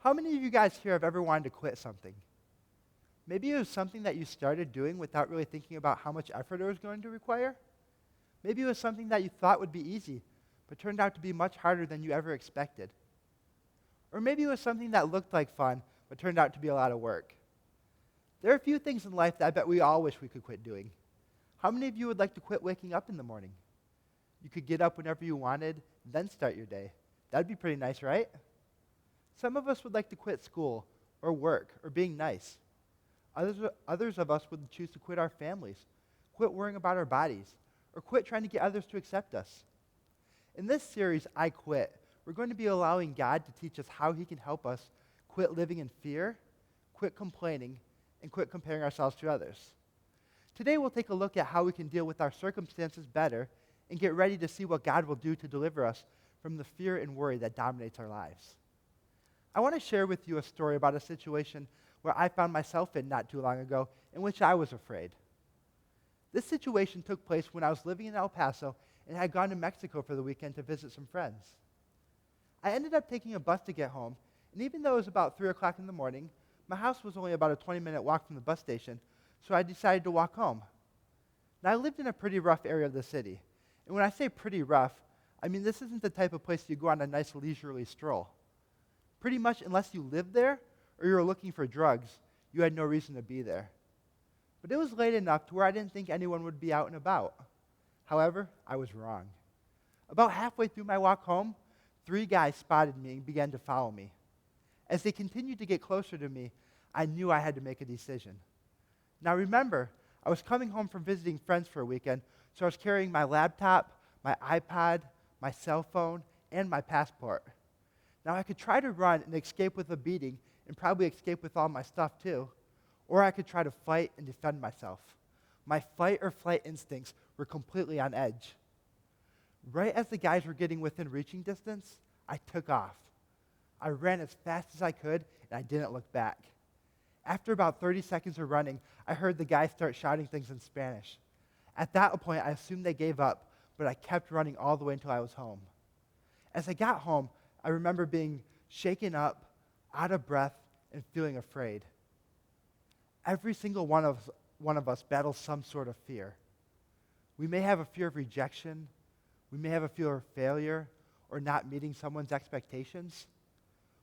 How many of you guys here have ever wanted to quit something? Maybe it was something that you started doing without really thinking about how much effort it was going to require. Maybe it was something that you thought would be easy, but turned out to be much harder than you ever expected. Or maybe it was something that looked like fun, but turned out to be a lot of work. There are a few things in life that I bet we all wish we could quit doing. How many of you would like to quit waking up in the morning? You could get up whenever you wanted, then start your day. That'd be pretty nice, right? Some of us would like to quit school, or work, or being nice. Others of us would choose to quit our families, quit worrying about our bodies, or quit trying to get others to accept us. In this series, I Quit, we're going to be allowing God to teach us how he can help us quit living in fear, quit complaining, and quit comparing ourselves to others. Today, we'll take a look at how we can deal with our circumstances better and get ready to see what God will do to deliver us from the fear and worry that dominates our lives. I want to share with you a story about a situation where I found myself in not too long ago in which I was afraid. This situation took place when I was living in El Paso and had gone to Mexico for the weekend to visit some friends. I ended up taking a bus to get home, and even though it was about 3 o'clock in the morning, my house was only about a 20-minute walk from the bus station, so I decided to walk home. Now, I lived in a pretty rough area of the city, and when I say pretty rough, I mean this isn't the type of place you go on a nice leisurely stroll. Pretty much unless you lived there or you were looking for drugs, you had no reason to be there. But it was late enough to where I didn't think anyone would be out and about. However, I was wrong. About halfway through my walk home, 3 guys spotted me and began to follow me. As they continued to get closer to me, I knew I had to make a decision. Now remember, I was coming home from visiting friends for a weekend, so I was carrying my laptop, my iPod, my cell phone, and my passport. Now I could try to run and escape with a beating and probably escape with all my stuff too, or I could try to fight and defend myself. My fight or flight instincts were completely on edge. Right as the guys were getting within reaching distance, I took off. I ran as fast as I could, and I didn't look back. After about 30 seconds of running, I heard the guys start shouting things in Spanish. At that point, I assumed they gave up, but I kept running all the way until I was home. As I got home, I remember being shaken up, out of breath, and feeling afraid. Every single one of us battles some sort of fear. We may have a fear of rejection, we may have a fear of failure, or not meeting someone's expectations.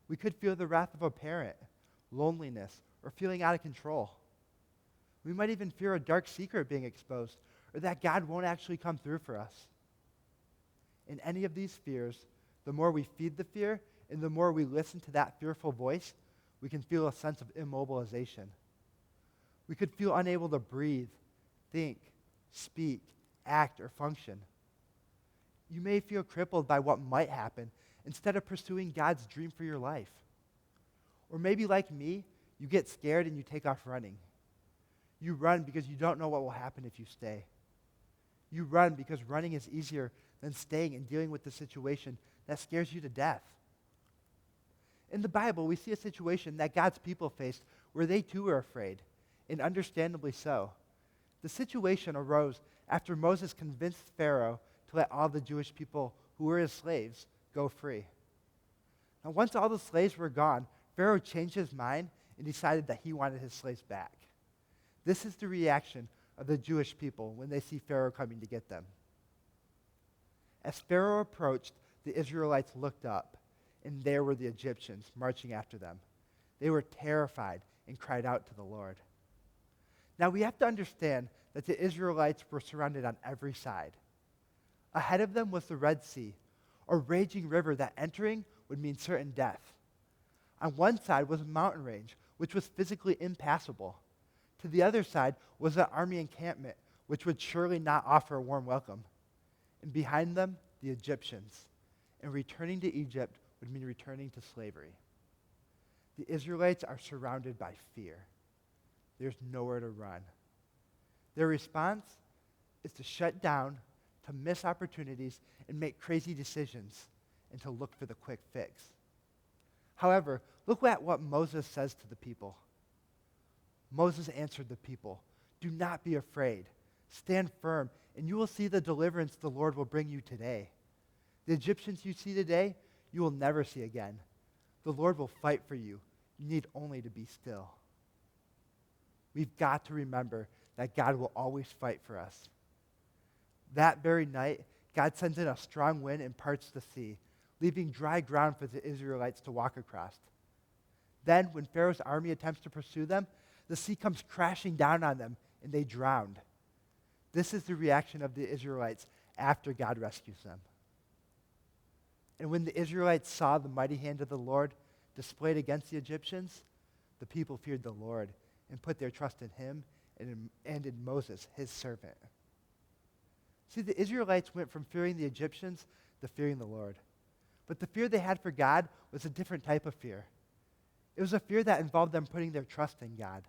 We could feel the wrath of a parent, loneliness, or feeling out of control. We might even fear a dark secret being exposed, or that God won't actually come through for us. In any of these fears, the more we feed the fear and the more we listen to that fearful voice, we can feel a sense of immobilization. We could feel unable to breathe, think, speak, act, or function. You may feel crippled by what might happen instead of pursuing God's dream for your life. Or maybe like me, you get scared and you take off running. You run because you don't know what will happen if you stay. You run because running is easier than staying and dealing with the situation that scares you to death. In the Bible, we see a situation that God's people faced where they too were afraid, and understandably so. The situation arose after Moses convinced Pharaoh to let all the Jewish people who were his slaves go free. Now, once all the slaves were gone, Pharaoh changed his mind and decided that he wanted his slaves back. This is the reaction of the Jewish people when they see Pharaoh coming to get them. As Pharaoh approached, the Israelites looked up, and there were the Egyptians marching after them. They were terrified and cried out to the Lord. Now we have to understand that the Israelites were surrounded on every side. Ahead of them was the Red Sea, a raging river that entering would mean certain death. On one side was a mountain range, which was physically impassable. To the other side was an army encampment, which would surely not offer a warm welcome. And behind them, the Egyptians. And returning to Egypt would mean returning to slavery. The Israelites are surrounded by fear. There's nowhere to run. Their response is to shut down, to miss opportunities, and make crazy decisions, and to look for the quick fix. However, look at what Moses says to the people. Moses answered the people, "Do not be afraid. Stand firm, and you will see the deliverance the Lord will bring you today. The Egyptians you see today, you will never see again. The Lord will fight for you. You need only to be still. We've got to remember that God will always fight for us. That very night, God sends in a strong wind and parts the sea, leaving dry ground for the Israelites to walk across. Then, when Pharaoh's army attempts to pursue them, the sea comes crashing down on them, and they drowned. This is the reaction of the Israelites after God rescues them. And when the Israelites saw the mighty hand of the Lord displayed against the Egyptians, the people feared the Lord and put their trust in him and in Moses, his servant. See, the Israelites went from fearing the Egyptians to fearing the Lord. But the fear they had for God was a different type of fear. It was a fear that involved them putting their trust in God.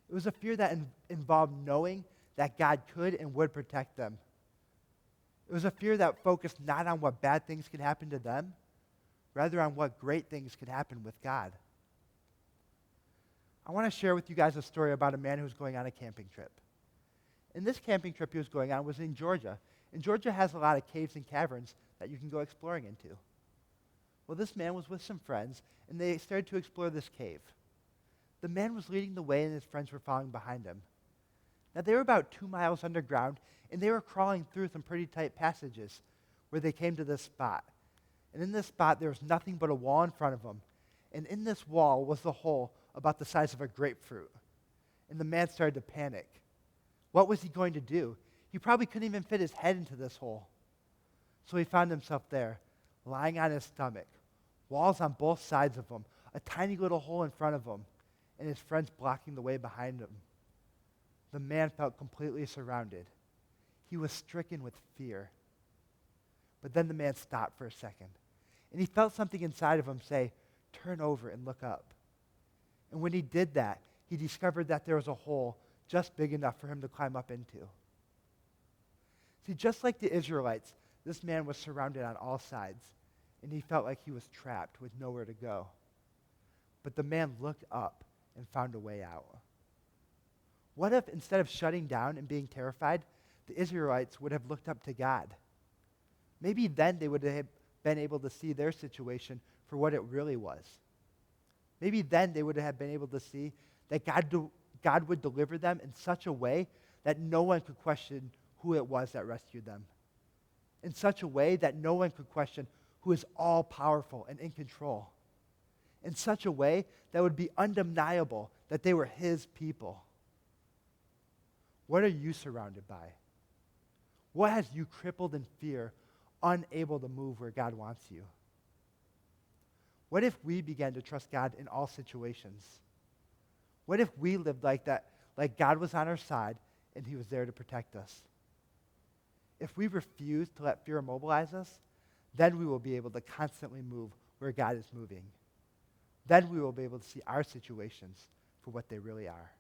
It was a fear that involved knowing that God could and would protect them. It was a fear that focused not on what bad things could happen to them, rather on what great things could happen with God. I want to share with you guys a story about a man who was going on a camping trip. And this camping trip he was going on was in Georgia. And Georgia has a lot of caves and caverns that you can go exploring into. Well, this man was with some friends, and they started to explore this cave. The man was leading the way, and his friends were following behind him. Now, they were about 2 miles underground, and they were crawling through some pretty tight passages where they came to this spot. And in this spot, there was nothing but a wall in front of them. And in this wall was the hole about the size of a grapefruit. And the man started to panic. What was he going to do? He probably couldn't even fit his head into this hole. So he found himself there, lying on his stomach, walls on both sides of him, a tiny little hole in front of him, and his friends blocking the way behind him. The man felt completely surrounded. He was stricken with fear. But then the man stopped for a second, and he felt something inside of him say, "Turn over and look up." And when he did that, he discovered that there was a hole just big enough for him to climb up into. See, just like the Israelites, this man was surrounded on all sides, and he felt like he was trapped with nowhere to go. But the man looked up and found a way out. What if instead of shutting down and being terrified, the Israelites would have looked up to God? Maybe then they would have been able to see their situation for what it really was. Maybe then they would have been able to see that God would deliver them in such a way that no one could question who it was that rescued them. In such a way that no one could question who is all-powerful and in control. In such a way that would be undeniable that they were his people. What are you surrounded by? What has you crippled in fear, unable to move where God wants you? What if we began to trust God in all situations? What if we lived like that, like God was on our side and he was there to protect us? If we refuse to let fear immobilize us, then we will be able to constantly move where God is moving. Then we will be able to see our situations for what they really are.